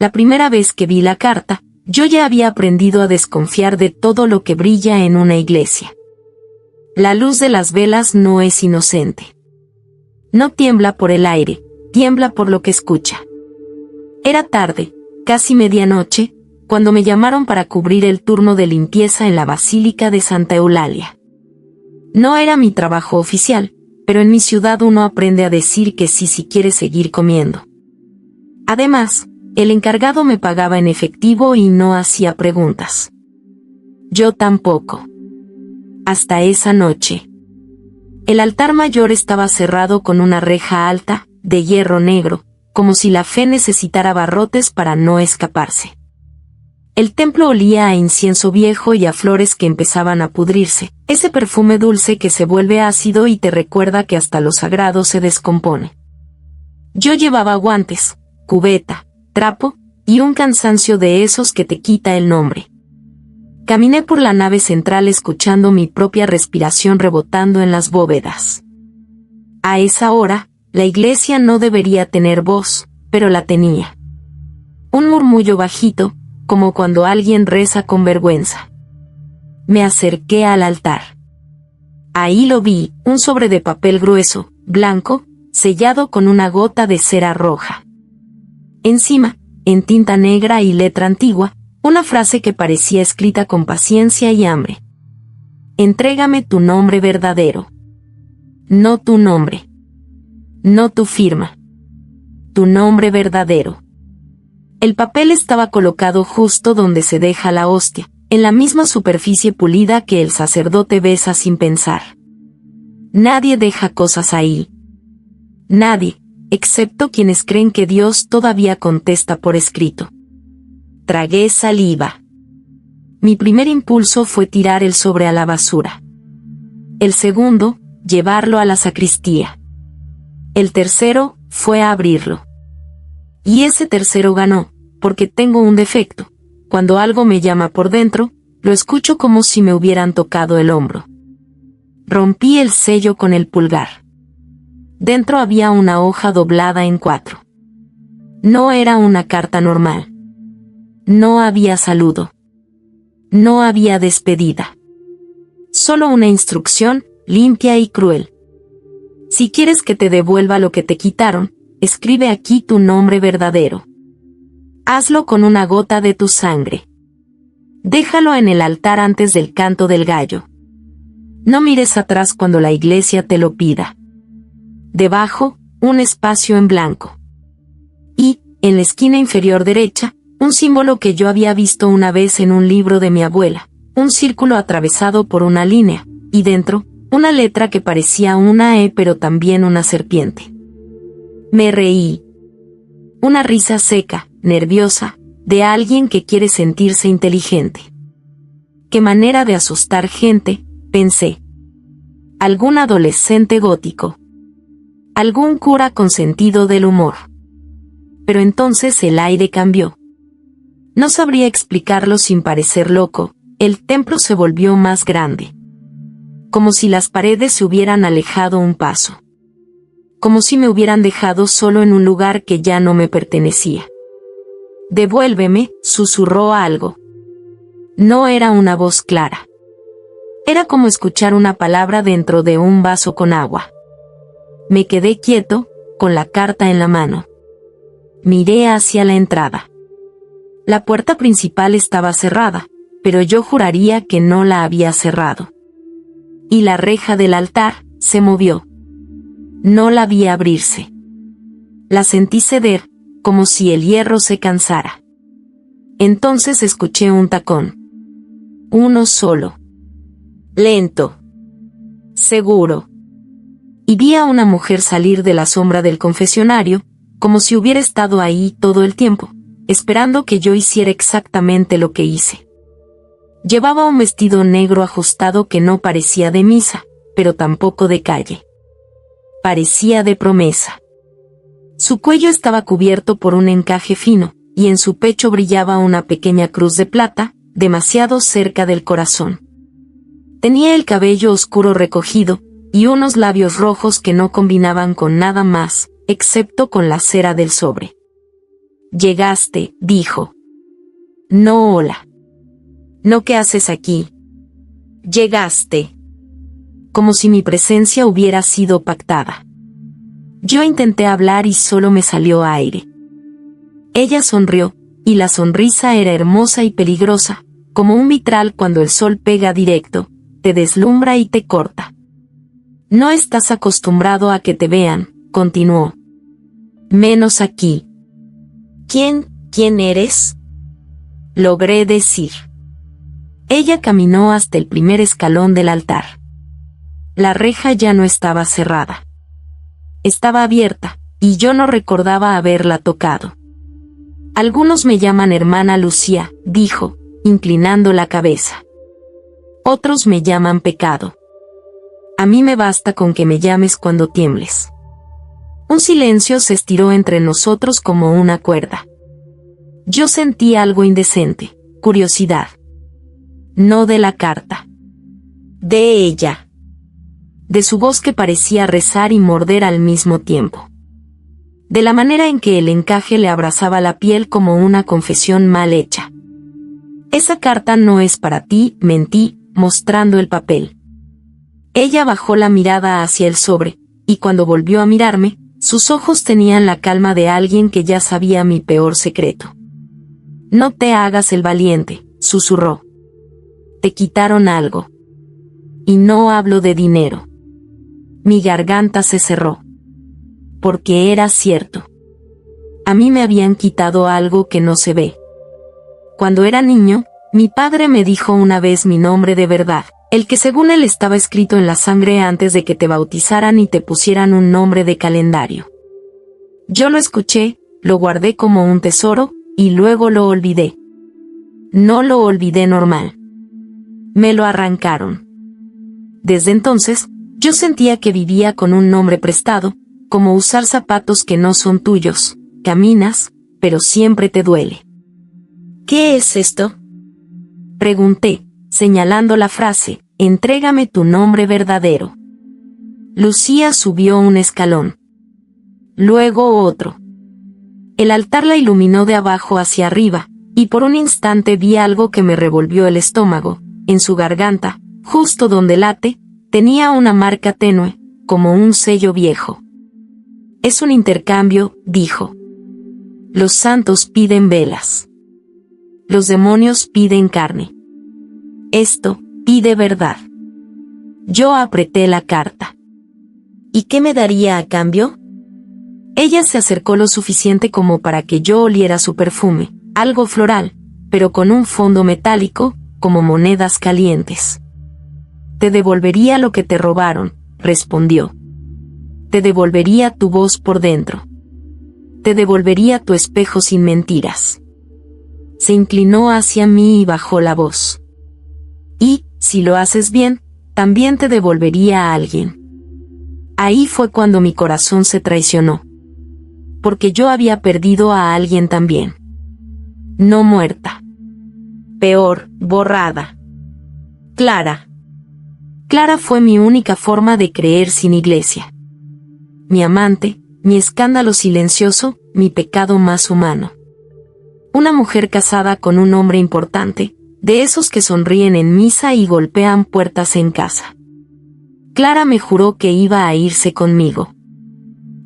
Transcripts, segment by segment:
La primera vez que vi la carta, yo ya había aprendido a desconfiar de todo lo que brilla en una iglesia. La luz de las velas no es inocente. No tiembla por el aire, tiembla por lo que escucha. Era tarde, casi medianoche, cuando me llamaron para cubrir el turno de limpieza en la Basílica de Santa Eulalia. No era mi trabajo oficial, pero en mi ciudad uno aprende a decir que sí si quiere seguir comiendo. Además, el encargado me pagaba en efectivo y no hacía preguntas. Yo tampoco. Hasta esa noche. El altar mayor estaba cerrado con una reja alta, de hierro negro, como si la fe necesitara barrotes para no escaparse. El templo olía a incienso viejo y a flores que empezaban a pudrirse, ese perfume dulce que se vuelve ácido y te recuerda que hasta lo sagrado se descompone. Yo llevaba guantes, cubeta, trapo, y un cansancio de esos que te quita el nombre. Caminé por la nave central escuchando mi propia respiración rebotando en las bóvedas. A esa hora, la iglesia no debería tener voz, pero la tenía. Un murmullo bajito, como cuando alguien reza con vergüenza. Me acerqué al altar. Ahí lo vi, un sobre de papel grueso, blanco, sellado con una gota de cera roja. Encima, en tinta negra y letra antigua, una frase que parecía escrita con paciencia y hambre. Entrégame tu nombre verdadero. No tu nombre. No tu firma. Tu nombre verdadero. El papel estaba colocado justo donde se deja la hostia, en la misma superficie pulida que el sacerdote besa sin pensar. Nadie deja cosas ahí. Nadie, excepto quienes creen que Dios todavía contesta por escrito. Tragué saliva. Mi primer impulso fue tirar el sobre a la basura. El segundo, llevarlo a la sacristía. El tercero, fue a abrirlo. Y ese tercero ganó, porque tengo un defecto. Cuando algo me llama por dentro, lo escucho como si me hubieran tocado el hombro. Rompí el sello con el pulgar. Dentro había una hoja doblada en 4. No era una carta normal. No había saludo. No había despedida. Solo una instrucción, limpia y cruel. Si quieres que te devuelva lo que te quitaron, escribe aquí tu nombre verdadero. Hazlo con una gota de tu sangre. Déjalo en el altar antes del canto del gallo. No mires atrás cuando la iglesia te lo pida. Debajo, un espacio en blanco. Y, en la esquina inferior derecha, un símbolo que yo había visto una vez en un libro de mi abuela, un círculo atravesado por una línea, y dentro, una letra que parecía una E pero también una serpiente. Me reí. Una risa seca, nerviosa, de alguien que quiere sentirse inteligente. Qué manera de asustar gente, pensé. Algún adolescente gótico. Algún cura con sentido del humor. Pero entonces el aire cambió. No sabría explicarlo sin parecer loco, el templo se volvió más grande. Como si las paredes se hubieran alejado un paso. Como si me hubieran dejado solo en un lugar que ya no me pertenecía. Devuélveme, susurró algo. No era una voz clara. Era como escuchar una palabra dentro de un vaso con agua. Me quedé quieto, con la carta en la mano. Miré hacia la entrada. La puerta principal estaba cerrada, pero yo juraría que no la había cerrado. Y la reja del altar se movió. No la vi abrirse. La sentí ceder, como si el hierro se cansara. Entonces escuché un tacón. Uno solo. Lento. Seguro. Y vi a una mujer salir de la sombra del confesionario, como si hubiera estado ahí todo el tiempo, esperando que yo hiciera exactamente lo que hice. Llevaba un vestido negro ajustado que no parecía de misa, pero tampoco de calle. Parecía de promesa. Su cuello estaba cubierto por un encaje fino, y en su pecho brillaba una pequeña cruz de plata, demasiado cerca del corazón. Tenía el cabello oscuro recogido, y unos labios rojos que no combinaban con nada más, excepto con la cera del sobre. Llegaste, dijo. No, hola. No, ¿qué haces aquí? Llegaste. Como si mi presencia hubiera sido pactada. Yo intenté hablar y solo me salió aire. Ella sonrió, y la sonrisa era hermosa y peligrosa, como un vitral cuando el sol pega directo, te deslumbra y te corta. No estás acostumbrado a que te vean, continuó. Menos aquí. ¿Quién eres? Logré decir. Ella caminó hasta el primer escalón del altar. La reja ya no estaba cerrada. Estaba abierta, y yo no recordaba haberla tocado. Algunos me llaman hermana Lucía, dijo, inclinando la cabeza. Otros me llaman pecado. A mí me basta con que me llames cuando tiembles. Un silencio se estiró entre nosotros como una cuerda. Yo sentí algo indecente, curiosidad. No de la carta. De ella. De su voz que parecía rezar y morder al mismo tiempo. De la manera en que el encaje le abrazaba la piel como una confesión mal hecha. Esa carta no es para ti, mentí, mostrando el papel. Ella bajó la mirada hacia el sobre, y cuando volvió a mirarme, sus ojos tenían la calma de alguien que ya sabía mi peor secreto. No te hagas el valiente, susurró. Te quitaron algo. Y no hablo de dinero. Mi garganta se cerró. Porque era cierto. A mí me habían quitado algo que no se ve. Cuando era niño, mi padre me dijo una vez mi nombre de verdad, el que según él estaba escrito en la sangre antes de que te bautizaran y te pusieran un nombre de calendario. Yo lo escuché, lo guardé como un tesoro, y luego lo olvidé. No lo olvidé normal. Me lo arrancaron. Desde entonces, yo sentía que vivía con un nombre prestado, como usar zapatos que no son tuyos, caminas, pero siempre te duele. ¿Qué es esto? Pregunté, señalando la frase, entrégame tu nombre verdadero. Lucía subió un escalón. Luego otro. El altar la iluminó de abajo hacia arriba, y por un instante vi algo que me revolvió el estómago. En su garganta, justo donde late, tenía una marca tenue, como un sello viejo. Es un intercambio, dijo. Los santos piden velas. Los demonios piden carne. Esto pide verdad. Yo apreté la carta. ¿Y qué me daría a cambio? Ella se acercó lo suficiente como para que yo oliera su perfume, algo floral, pero con un fondo metálico, como monedas calientes. Te devolvería lo que te robaron, respondió. Te devolvería tu voz por dentro. Te devolvería tu espejo sin mentiras. Se inclinó hacia mí y bajó la voz. Y, si lo haces bien, también te devolvería a alguien. Ahí fue cuando mi corazón se traicionó. Porque yo había perdido a alguien también. No muerta. Peor, borrada. Clara. Clara fue mi única forma de creer sin iglesia. Mi amante, mi escándalo silencioso, mi pecado más humano. Una mujer casada con un hombre importante, de esos que sonríen en misa y golpean puertas en casa. Clara me juró que iba a irse conmigo.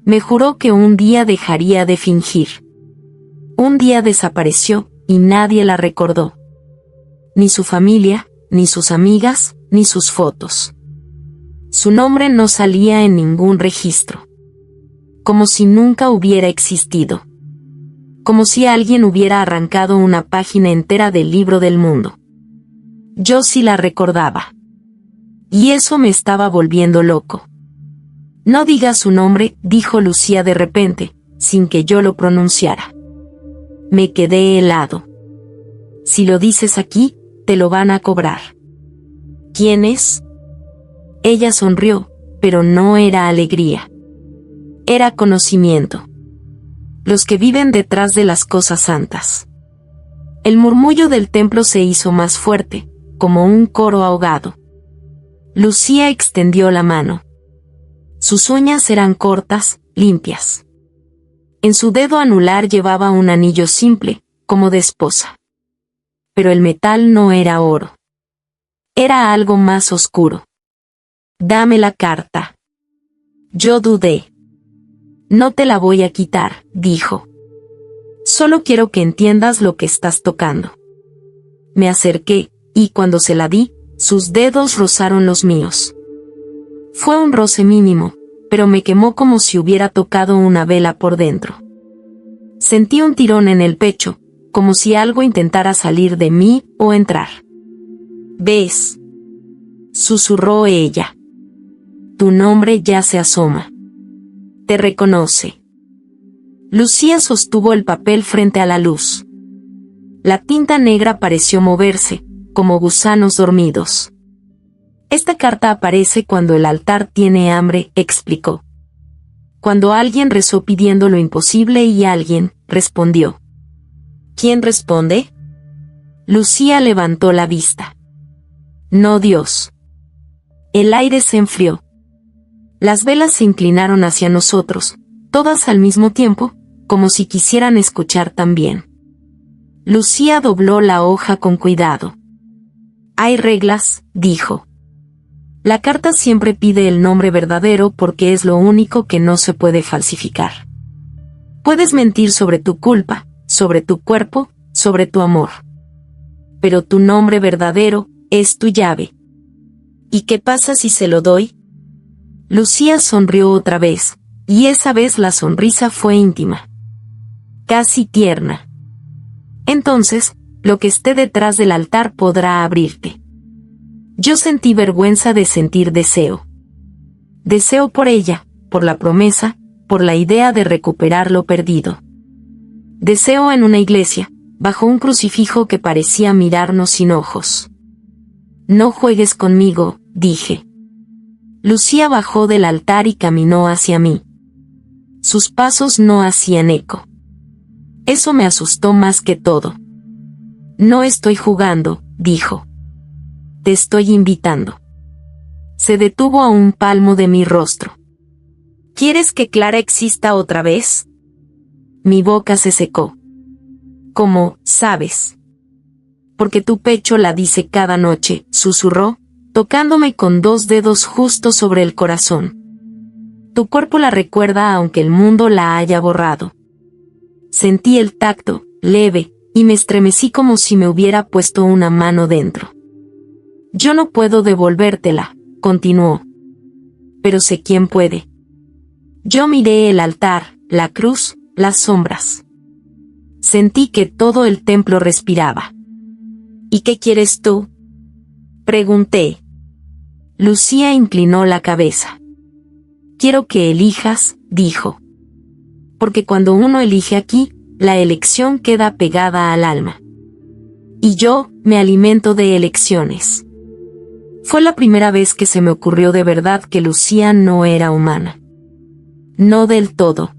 Me juró que un día dejaría de fingir. Un día desapareció, y nadie la recordó. Ni su familia, ni sus amigas, ni sus fotos. Su nombre no salía en ningún registro. Como si nunca hubiera existido. Como si alguien hubiera arrancado una página entera del libro del mundo. Yo sí la recordaba. Y eso me estaba volviendo loco. No digas su nombre, dijo Lucía de repente, sin que yo lo pronunciara. Me quedé helado. Si lo dices aquí, te lo van a cobrar. ¿Quién es? Ella sonrió, pero no era alegría. Era conocimiento. Los que viven detrás de las cosas santas. El murmullo del templo se hizo más fuerte, como un coro ahogado. Lucía extendió la mano. Sus uñas eran cortas, limpias. En su dedo anular llevaba un anillo simple, como de esposa. Pero el metal no era oro. Era algo más oscuro. Dame la carta. Yo dudé. No te la voy a quitar, dijo. Solo quiero que entiendas lo que estás tocando. Me acerqué, y cuando se la di, sus dedos rozaron los míos. Fue un roce mínimo, pero me quemó como si hubiera tocado una vela por dentro. Sentí un tirón en el pecho, como si algo intentara salir de mí o entrar. ¿Ves?, susurró ella. Tu nombre ya se asoma. Te reconoce. Lucía sostuvo el papel frente a la luz. La tinta negra pareció moverse, como gusanos dormidos. Esta carta aparece cuando el altar tiene hambre, explicó. Cuando alguien rezó pidiendo lo imposible y alguien respondió. ¿Quién responde? Lucía levantó la vista. No Dios. El aire se enfrió. Las velas se inclinaron hacia nosotros, todas al mismo tiempo, como si quisieran escuchar también. Lucía dobló la hoja con cuidado. Hay reglas, dijo. La carta siempre pide el nombre verdadero porque es lo único que no se puede falsificar. Puedes mentir sobre tu culpa, sobre tu cuerpo, sobre tu amor. Pero tu nombre verdadero es tu llave. ¿Y qué pasa si se lo doy? Lucía sonrió otra vez, y esa vez la sonrisa fue íntima. Casi tierna. Entonces, lo que esté detrás del altar podrá abrirte. Yo sentí vergüenza de sentir deseo. Deseo por ella, por la promesa, por la idea de recuperar lo perdido. Deseo en una iglesia, bajo un crucifijo que parecía mirarnos sin ojos. No juegues conmigo, dije. Lucía bajó del altar y caminó hacia mí. Sus pasos no hacían eco. Eso me asustó más que todo. No estoy jugando, dijo. Te estoy invitando. Se detuvo a un palmo de mi rostro. ¿Quieres que Clara exista otra vez? Mi boca se secó. ¿Cómo sabes? Porque tu pecho la dice cada noche, susurró, tocándome con 2 dedos justo sobre el corazón. Tu cuerpo la recuerda aunque el mundo la haya borrado. Sentí el tacto, leve, y me estremecí como si me hubiera puesto una mano dentro. Yo no puedo devolvértela, continuó. Pero sé quién puede. Yo miré el altar, la cruz, las sombras. Sentí que todo el templo respiraba. ¿Y qué quieres tú?, pregunté. Lucía inclinó la cabeza. Quiero que elijas, dijo. Porque cuando uno elige aquí, la elección queda pegada al alma. Y yo me alimento de elecciones. Fue la primera vez que se me ocurrió de verdad que Lucía no era humana. No del todo.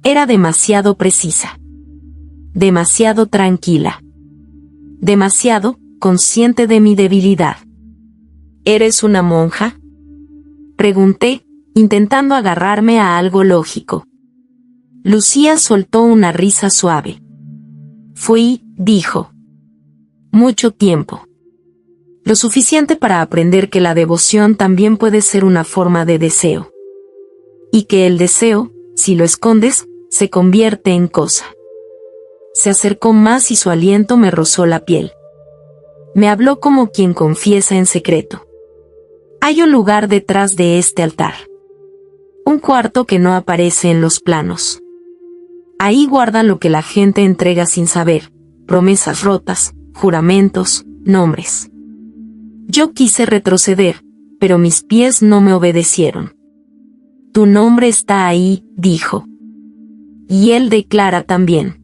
Era demasiado precisa. Demasiado tranquila. Demasiado consciente de mi debilidad. ¿Eres una monja?, pregunté, intentando agarrarme a algo lógico. Lucía soltó una risa suave. Fui, dijo. Mucho tiempo. Lo suficiente para aprender que la devoción también puede ser una forma de deseo. Y que el deseo, si lo escondes, se convierte en cosa. Se acercó más y su aliento me rozó la piel. Me habló como quien confiesa en secreto. Hay un lugar detrás de este altar. Un cuarto que no aparece en los planos. Ahí guardan lo que la gente entrega sin saber, promesas rotas, juramentos, nombres. Yo quise retroceder, pero mis pies no me obedecieron. Tu nombre está ahí, dijo. Y él de Clara también.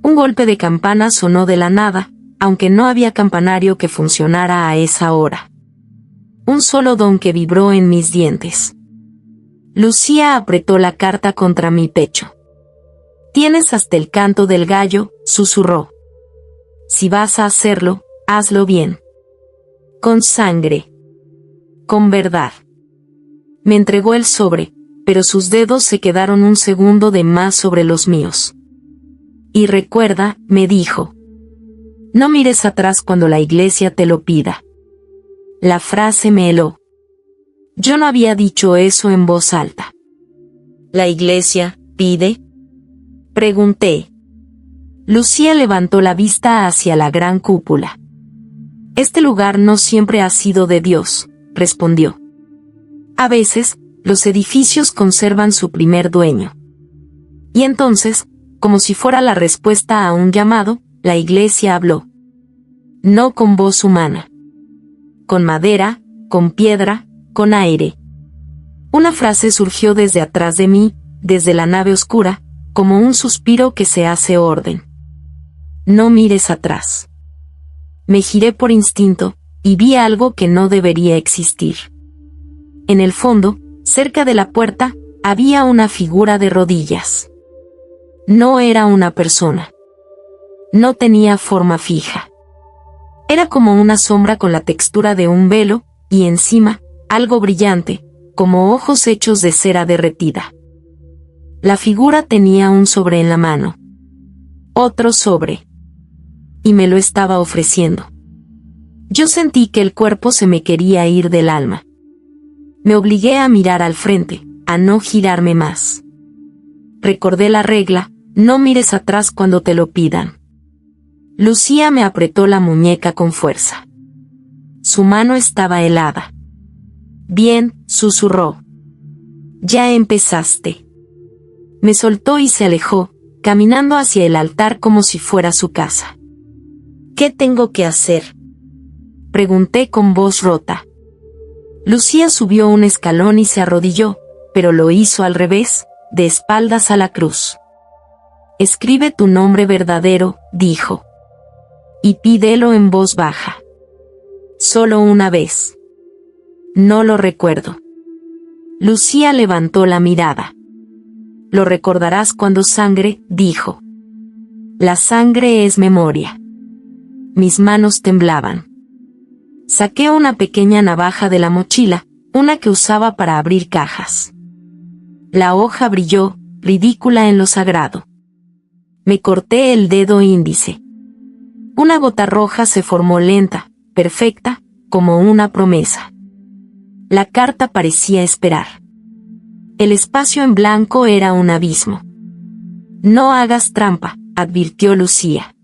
Un golpe de campana sonó de la nada, aunque no había campanario que funcionara a esa hora. Un solo don que vibró en mis dientes. Lucía apretó la carta contra mi pecho. Tienes hasta el canto del gallo, susurró. Si vas a hacerlo, hazlo bien. Con sangre. Con verdad. Me entregó el sobre, pero sus dedos se quedaron un segundo de más sobre los míos. Y recuerda, me dijo, no mires atrás cuando la iglesia te lo pida. La frase me heló. Yo no había dicho eso en voz alta. ¿La iglesia pide? Pregunté. Lucía levantó la vista hacia la gran cúpula. Este lugar no siempre ha sido de Dios, respondió. A veces, los edificios conservan su primer dueño. Y entonces, como si fuera la respuesta a un llamado, la iglesia habló. No con voz humana. Con madera, con piedra, con aire. Una frase surgió desde atrás de mí, desde la nave oscura, como un suspiro que se hace orden. No mires atrás. Me giré por instinto, y vi algo que no debería existir. En el fondo, cerca de la puerta, había una figura de rodillas. No era una persona. No tenía forma fija. Era como una sombra con la textura de un velo, y encima, algo brillante, como ojos hechos de cera derretida. La figura tenía un sobre en la mano. Otro sobre. Y me lo estaba ofreciendo. Yo sentí que el cuerpo se me quería ir del alma. Me obligué a mirar al frente, a no girarme más. Recordé la regla, no mires atrás cuando te lo pidan. Lucía me apretó la muñeca con fuerza. Su mano estaba helada. Bien, susurró. Ya empezaste. Me soltó y se alejó, caminando hacia el altar como si fuera su casa. ¿Qué tengo que hacer?, pregunté con voz rota. Lucía subió un escalón y se arrodilló, pero lo hizo al revés, de espaldas a la cruz. Escribe tu nombre verdadero, dijo. Y pídelo en voz baja. Solo una vez. No lo recuerdo. Lucía levantó la mirada. Lo recordarás cuando sangre, dijo. La sangre es memoria. Mis manos temblaban. Saqué una pequeña navaja de la mochila, una que usaba para abrir cajas. La hoja brilló, ridícula en lo sagrado. Me corté el dedo índice. Una gota roja se formó lenta, perfecta, como una promesa. La carta parecía esperar. El espacio en blanco era un abismo. No hagas trampa, advirtió Lucía.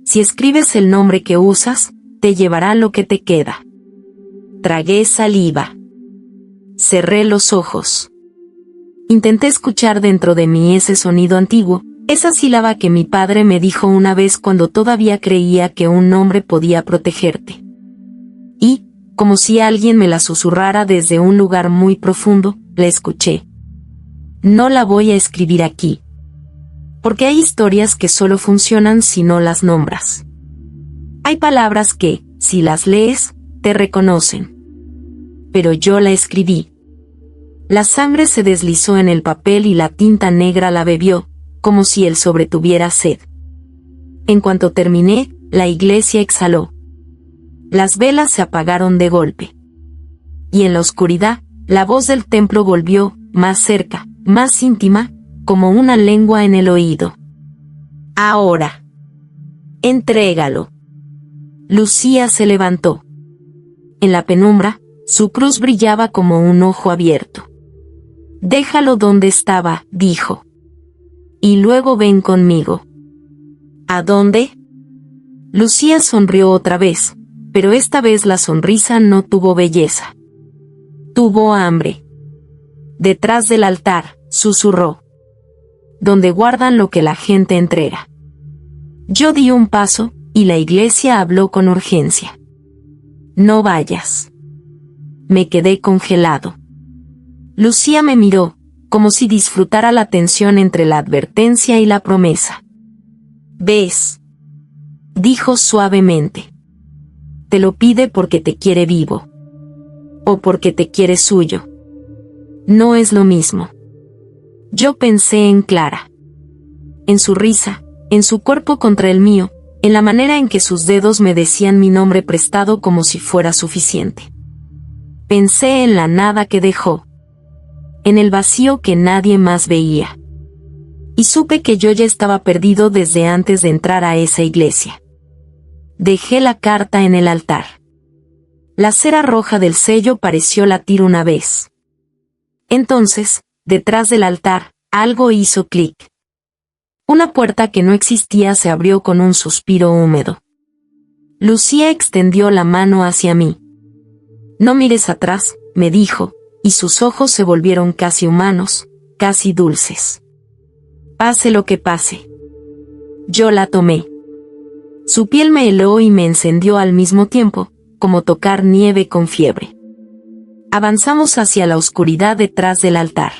Si escribes el nombre que usas, te llevará lo que te queda. Tragué saliva. Cerré los ojos. Intenté escuchar dentro de mí ese sonido antiguo, esa sílaba que mi padre me dijo una vez cuando todavía creía que un nombre podía protegerte. Y, como si alguien me la susurrara desde un lugar muy profundo, la escuché. No la voy a escribir aquí. Porque hay historias que solo funcionan si no las nombras. Hay palabras que, si las lees, te reconocen. Pero yo la escribí. La sangre se deslizó en el papel y la tinta negra la bebió, como si el sobre tuviera sed. En cuanto terminé, la iglesia exhaló. Las velas se apagaron de golpe. Y en la oscuridad, la voz del templo volvió, más cerca, más íntima, como una lengua en el oído. Ahora. Entrégalo. Lucía se levantó. En la penumbra, su cruz brillaba como un ojo abierto. Déjalo donde estaba, dijo. Y luego ven conmigo. ¿A dónde? Lucía sonrió otra vez, pero esta vez la sonrisa no tuvo belleza. Tuvo hambre. Detrás del altar, susurró. Donde guardan lo que la gente entrega. Yo di un paso, y la iglesia habló con urgencia. No vayas. Me quedé congelado. Lucía me miró, como si disfrutara la tensión entre la advertencia y la promesa. ¿Ves?, dijo suavemente. Te lo pide porque te quiere vivo. O porque te quiere suyo. No es lo mismo. Yo pensé en Clara. En su risa, en su cuerpo contra el mío, en la manera en que sus dedos me decían mi nombre prestado como si fuera suficiente. Pensé en la nada que dejó. en el vacío que nadie más veía. Y supe que yo ya estaba perdido desde antes de entrar a esa iglesia. Dejé la carta en el altar. La cera roja del sello pareció latir una vez. Entonces, detrás del altar, algo hizo clic. Una puerta que no existía se abrió con un suspiro húmedo. Lucía extendió la mano hacia mí. «No mires atrás», me dijo, y sus ojos se volvieron casi humanos, casi dulces. «Pase lo que pase». Yo la tomé. Su piel me heló y me encendió al mismo tiempo, como tocar nieve con fiebre. Avanzamos hacia la oscuridad detrás del altar.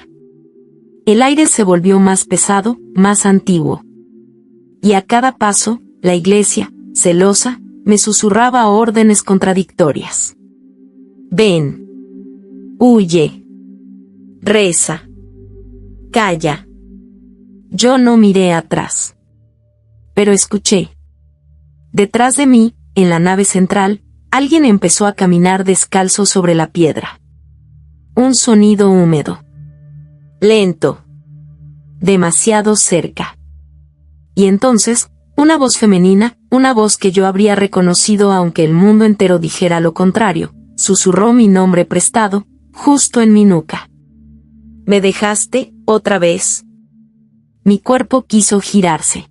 El aire se volvió más pesado, más antiguo. Y a cada paso, la iglesia, celosa, me susurraba órdenes contradictorias. «Ven. Huye. Reza. Calla». Yo no miré atrás. Pero escuché. Detrás de mí, en la nave central, alguien empezó a caminar descalzo sobre la piedra. Un sonido húmedo. Lento. Demasiado cerca. Y entonces, una voz femenina, una voz que yo habría reconocido aunque el mundo entero dijera lo contrario, susurró mi nombre prestado, justo en mi nuca. «¿Me dejaste, otra vez?» Mi cuerpo quiso girarse.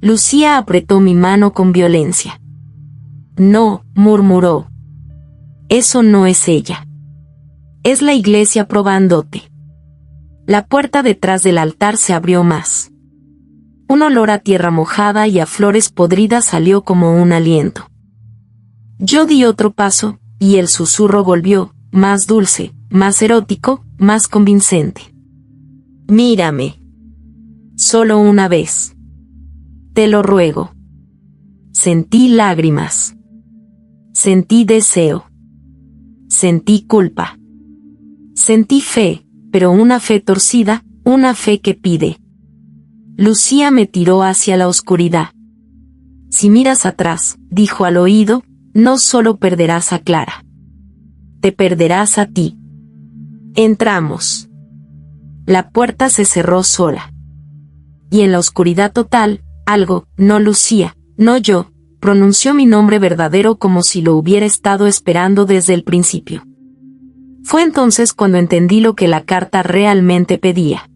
Lucía apretó mi mano con violencia. «No», murmuró. «Eso no es ella. Es la iglesia probándote». La puerta detrás del altar se abrió más. Un olor a tierra mojada y a flores podridas salió como un aliento. Yo di otro paso, y el susurro volvió, más dulce, más erótico, más convincente. «Mírame. Solo una vez. Te lo ruego». Sentí lágrimas. Sentí deseo. Sentí culpa. Sentí fe, pero una fe torcida, una fe que pide. Lucía me tiró hacia la oscuridad. «Si miras atrás», dijo al oído, «no solo perderás a Clara. Te perderás a ti». Entramos. La puerta se cerró sola. Y en la oscuridad total, algo, no Lucía, no yo, pronunció mi nombre verdadero como si lo hubiera estado esperando desde el principio. Fue entonces cuando entendí lo que la carta realmente pedía.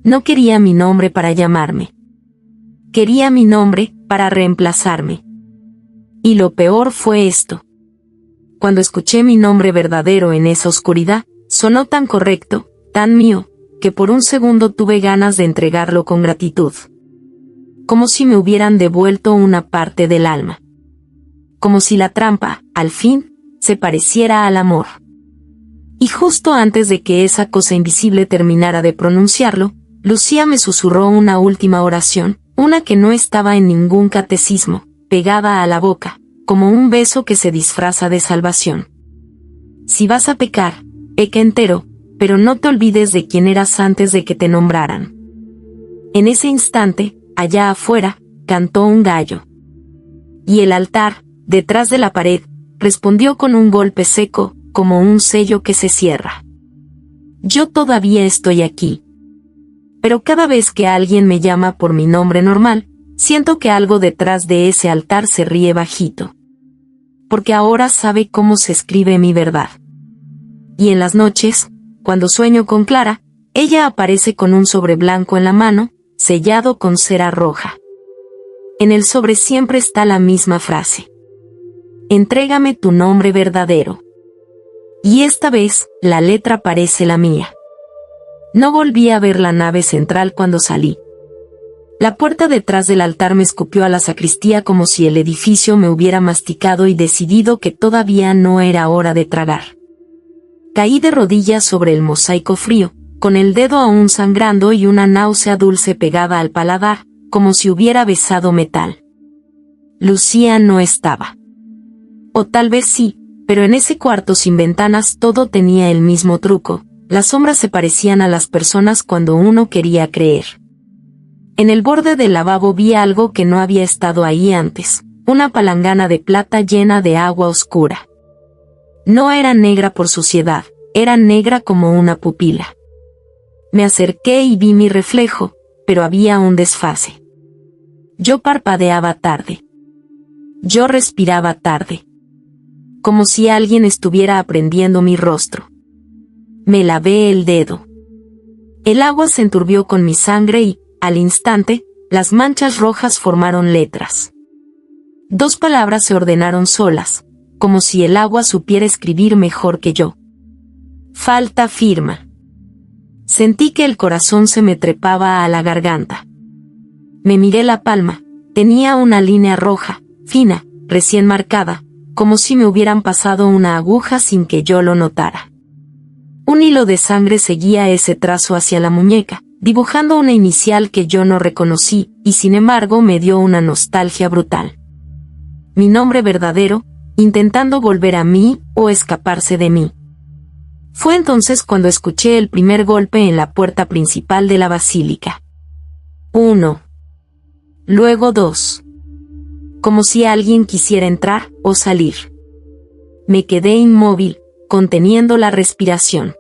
No quería mi nombre para llamarme. Quería mi nombre para reemplazarme. Y lo peor fue esto. Cuando escuché mi nombre verdadero en esa oscuridad, sonó tan correcto, tan mío, que por un segundo tuve ganas de entregarlo con gratitud. Como si me hubieran devuelto una parte del alma. Como si la trampa, al fin, se pareciera al amor. Y justo antes de que esa cosa invisible terminara de pronunciarlo, Lucía me susurró una última oración, una que no estaba en ningún catecismo, pegada a la boca, como un beso que se disfraza de salvación. «Si vas a pecar, peca entero, pero no te olvides de quién eras antes de que te nombraran». En ese instante, allá afuera, cantó un gallo. Y el altar, detrás de la pared, respondió con un golpe seco, como un sello que se cierra. Yo todavía estoy aquí. Pero cada vez que alguien me llama por mi nombre normal, siento que algo detrás de ese altar se ríe bajito. Porque ahora sabe cómo se escribe mi verdad. Y en las noches, cuando sueño con Clara, ella aparece con un sobre blanco en la mano, sellado con cera roja. En el sobre siempre está la misma frase. «Entrégame tu nombre verdadero». Y esta vez, la letra parece la mía. No volví a ver la nave central cuando salí. La puerta detrás del altar me escupió a la sacristía como si el edificio me hubiera masticado y decidido que todavía no era hora de tragar. Caí de rodillas sobre el mosaico frío, con el dedo aún sangrando y una náusea dulce pegada al paladar, como si hubiera besado metal. Lucía no estaba. O tal vez sí, pero en ese cuarto sin ventanas todo tenía el mismo truco, las sombras se parecían a las personas cuando uno quería creer. En el borde del lavabo vi algo que no había estado ahí antes, una palangana de plata llena de agua oscura. No era negra por suciedad, era negra como una pupila. Me acerqué y vi mi reflejo, pero había un desfase. Yo parpadeaba tarde. Yo respiraba tarde. Como si alguien estuviera aprendiendo mi rostro. Me lavé el dedo. El agua se enturbió con mi sangre y, al instante, las manchas rojas formaron letras. 2 palabras se ordenaron solas, como si el agua supiera escribir mejor que yo. Falta firma. Sentí que el corazón se me trepaba a la garganta. Me miré la palma, tenía una línea roja, fina, recién marcada, como si me hubieran pasado una aguja sin que yo lo notara. Un hilo de sangre seguía ese trazo hacia la muñeca, dibujando una inicial que yo no reconocí, y sin embargo me dio una nostalgia brutal. Mi nombre verdadero, intentando volver a mí o escaparse de mí. Fue entonces cuando escuché el primer golpe en la puerta principal de la basílica. 1. Luego 2. Como si alguien quisiera entrar o salir. Me quedé inmóvil, conteniendo la respiración.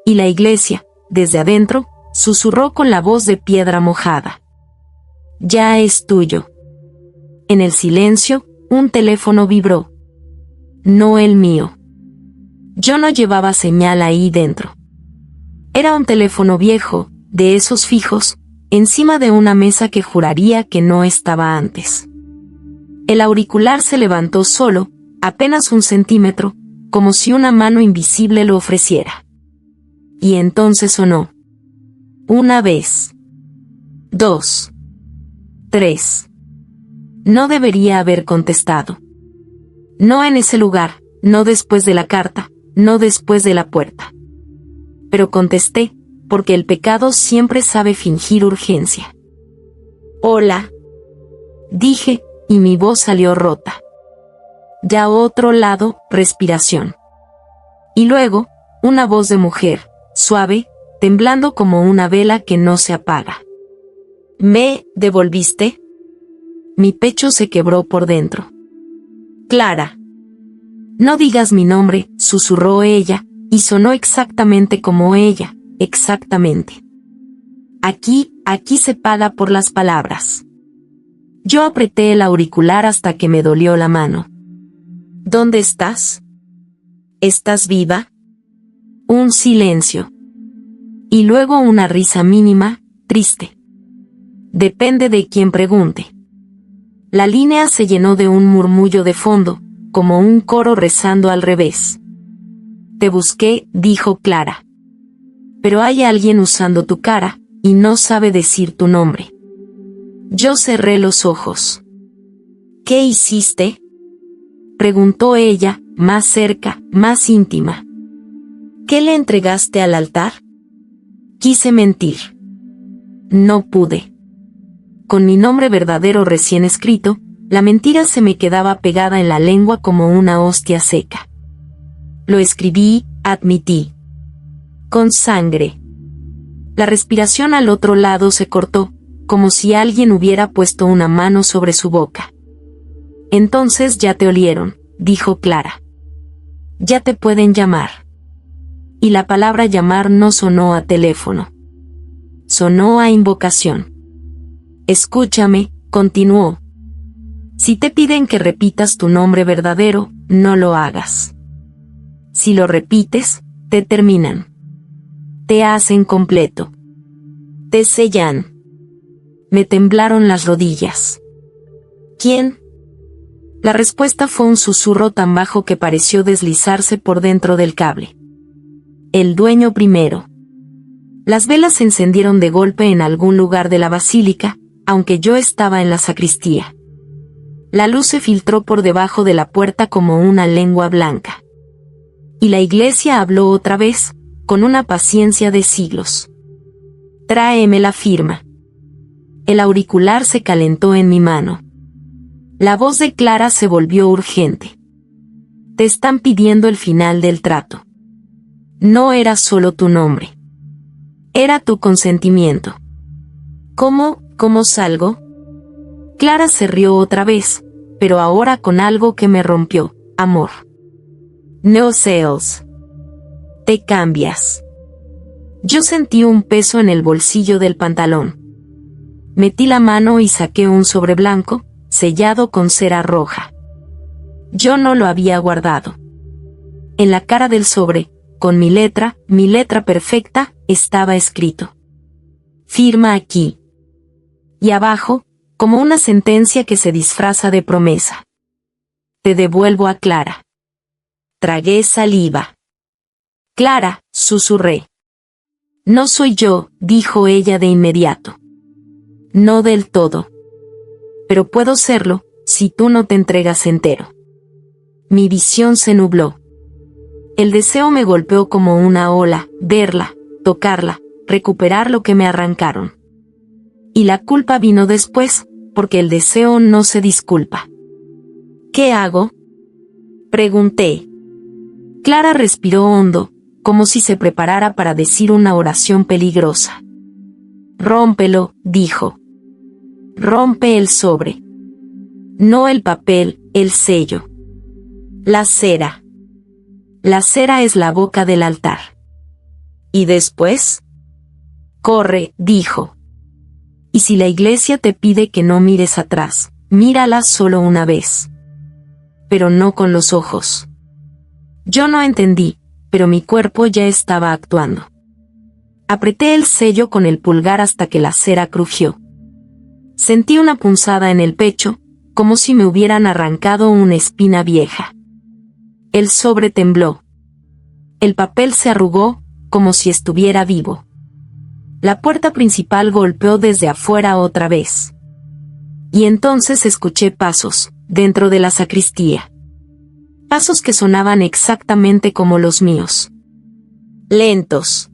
Y la iglesia, desde adentro, susurró con la voz de piedra mojada. Ya es tuyo. En el silencio, un teléfono vibró. No el mío. Yo no llevaba señal ahí dentro. Era un teléfono viejo, de esos fijos, encima de una mesa que juraría que no estaba antes. El auricular se levantó solo, apenas 1 centímetro, como si una mano invisible lo ofreciera. Y entonces sonó. 1 vez. 2. 3. No debería haber contestado. No en ese lugar, no después de la carta, no después de la puerta. Pero contesté, porque el pecado siempre sabe fingir urgencia. Hola. Dije, y mi voz salió rota. Ya otro lado, respiración. Y luego, una voz de mujer, suave, temblando como una vela que no se apaga. ¿Me devolviste? Mi pecho se quebró por dentro. Clara. No digas mi nombre, susurró ella, y sonó exactamente como ella, exactamente. Aquí se paga por las palabras. Yo apreté el auricular hasta que me dolió la mano. ¿Dónde estás? ¿Estás viva? Un silencio. Y luego una risa mínima, triste. Depende de quien pregunte. La línea se llenó de un murmullo de fondo, como un coro rezando al revés. Te busqué, dijo Clara. Pero hay alguien usando tu cara, y no sabe decir tu nombre. Yo cerré los ojos. ¿Qué hiciste? Preguntó ella, más cerca, más íntima. ¿Qué le entregaste al altar? Quise mentir. No pude. Con mi nombre verdadero recién escrito, la mentira se me quedaba pegada en la lengua como una hostia seca. Lo escribí, admití. Con sangre. La respiración al otro lado se cortó, como si alguien hubiera puesto una mano sobre su boca. Entonces ya te olieron, dijo Clara. Ya te pueden llamar. Y la palabra llamar no sonó a teléfono. Sonó a invocación. Escúchame, continuó. Si te piden que repitas tu nombre verdadero, no lo hagas. Si lo repites, te terminan. Te hacen completo. Te sellan. Me temblaron las rodillas. ¿Quién? La respuesta fue un susurro tan bajo que pareció deslizarse por dentro del cable. El dueño primero. Las velas se encendieron de golpe en algún lugar de la basílica, aunque yo estaba en la sacristía. La luz se filtró por debajo de la puerta como una lengua blanca. Y la iglesia habló otra vez, con una paciencia de siglos. Tráeme la firma. El auricular se calentó en mi mano. La voz de Clara se volvió urgente. Te están pidiendo el final del trato. No era solo tu nombre. Era tu consentimiento. ¿Cómo salgo? Clara se rió otra vez, pero ahora con algo que me rompió, amor. No sales. Te cambias. Yo sentí un peso en el bolsillo del pantalón. Metí la mano y saqué un sobre blanco, sellado con cera roja. Yo no lo había guardado. En la cara del sobre, con mi letra perfecta, estaba escrito: firma aquí. Y abajo, como una sentencia que se disfraza de promesa: te devuelvo a Clara. Tragué saliva. Clara, susurré. No soy yo, dijo ella de inmediato. No del todo. Pero puedo serlo, si tú no te entregas entero. Mi visión se nubló. El deseo me golpeó como una ola, verla, tocarla, recuperar lo que me arrancaron. Y la culpa vino después, porque el deseo no se disculpa. ¿Qué hago?, pregunté. Clara respiró hondo, como si se preparara para decir una oración peligrosa. Rómpelo, dijo. Rompe el sobre. No el papel, el sello. La cera. La cera es la boca del altar. ¿Y después? Corre, dijo. Y si la iglesia te pide que no mires atrás, mírala solo una vez. Pero no con los ojos. Yo no entendí, pero mi cuerpo ya estaba actuando. Apreté el sello con el pulgar hasta que la cera crujió. Sentí una punzada en el pecho, como si me hubieran arrancado una espina vieja. El sobre tembló. El papel se arrugó, como si estuviera vivo. La puerta principal golpeó desde afuera otra vez. Y entonces escuché pasos, dentro de la sacristía. Pasos que sonaban exactamente como los míos. Lentos.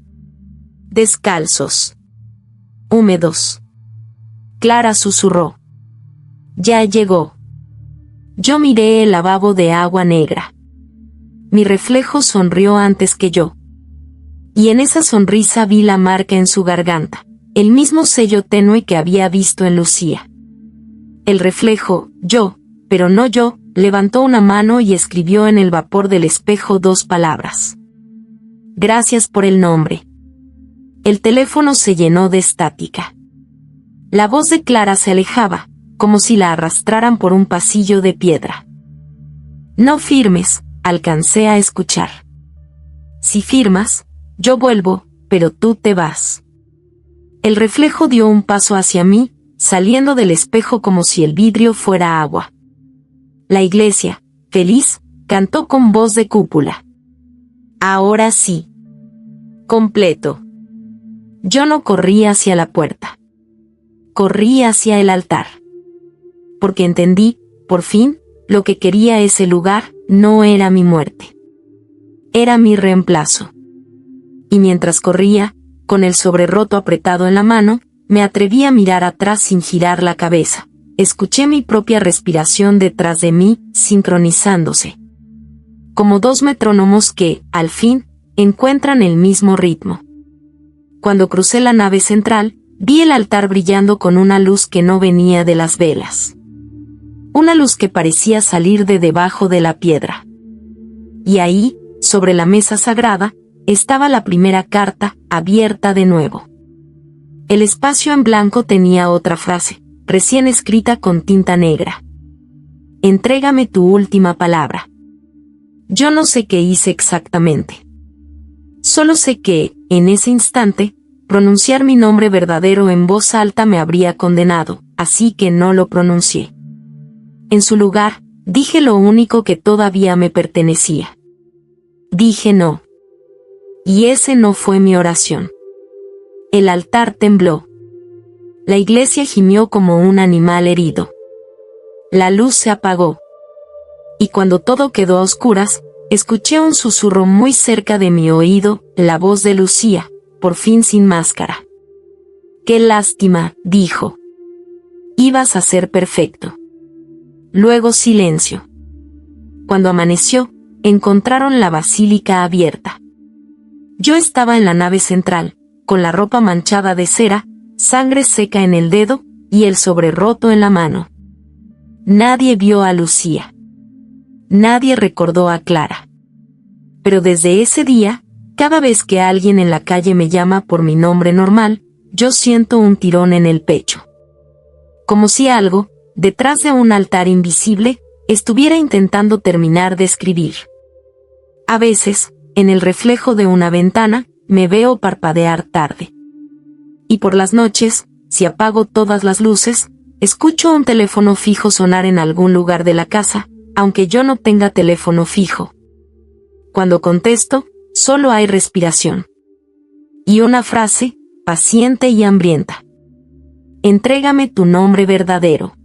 Descalzos. Húmedos. Clara susurró. Ya llegó. Yo miré el lavabo de agua negra. Mi reflejo sonrió antes que yo. Y en esa sonrisa vi la marca en su garganta, el mismo sello tenue que había visto en Lucía. El reflejo, yo, pero no yo, levantó una mano y escribió en el vapor del espejo 2 palabras. Gracias por el nombre. El teléfono se llenó de estática. La voz de Clara se alejaba, como si la arrastraran por un pasillo de piedra. No firmes, alcancé a escuchar. Si firmas, yo vuelvo, pero tú te vas. El reflejo dio un paso hacia mí, saliendo del espejo como si el vidrio fuera agua. La iglesia, feliz, cantó con voz de cúpula. Ahora sí. Completo. Yo no corrí hacia la puerta. Corrí hacia el altar. Porque entendí, por fin, lo que quería ese lugar, no era mi muerte. Era mi reemplazo. Y mientras corría, con el sobre roto apretado en la mano, me atreví a mirar atrás sin girar la cabeza. Escuché mi propia respiración detrás de mí, sincronizándose. Como 2 metrónomos que, al fin, encuentran el mismo ritmo. Cuando crucé la nave central, vi el altar brillando con una luz que no venía de las velas. Una luz que parecía salir de debajo de la piedra. Y ahí, sobre la mesa sagrada, estaba la primera carta, abierta de nuevo. El espacio en blanco tenía otra frase, recién escrita con tinta negra. Entrégame tu última palabra. Yo no sé qué hice exactamente. Solo sé que, en ese instante, pronunciar mi nombre verdadero en voz alta me habría condenado, así que no lo pronuncié. En su lugar, dije lo único que todavía me pertenecía. Dije no. Y ese no fue mi oración. El altar tembló. La iglesia gimió como un animal herido. La luz se apagó. Y cuando todo quedó a oscuras, escuché un susurro muy cerca de mi oído, la voz de Lucía, por fin sin máscara. «Qué lástima», dijo. «Ibas a ser perfecto». Luego silencio. Cuando amaneció, encontraron la basílica abierta. Yo estaba en la nave central, con la ropa manchada de cera, sangre seca en el dedo, y el sobre roto en la mano. Nadie vio a Lucía. Nadie recordó a Clara. Pero desde ese día, Cada vez que alguien en la calle me llama por mi nombre normal, yo siento un tirón en el pecho. Como si algo, detrás de un altar invisible, estuviera intentando terminar de escribir. A veces, en el reflejo de una ventana, me veo parpadear tarde. Y por las noches, si apago todas las luces, escucho un teléfono fijo sonar en algún lugar de la casa, aunque yo no tenga teléfono fijo. Cuando contesto, solo hay respiración. Y una frase, paciente y hambrienta. Entrégame tu nombre verdadero.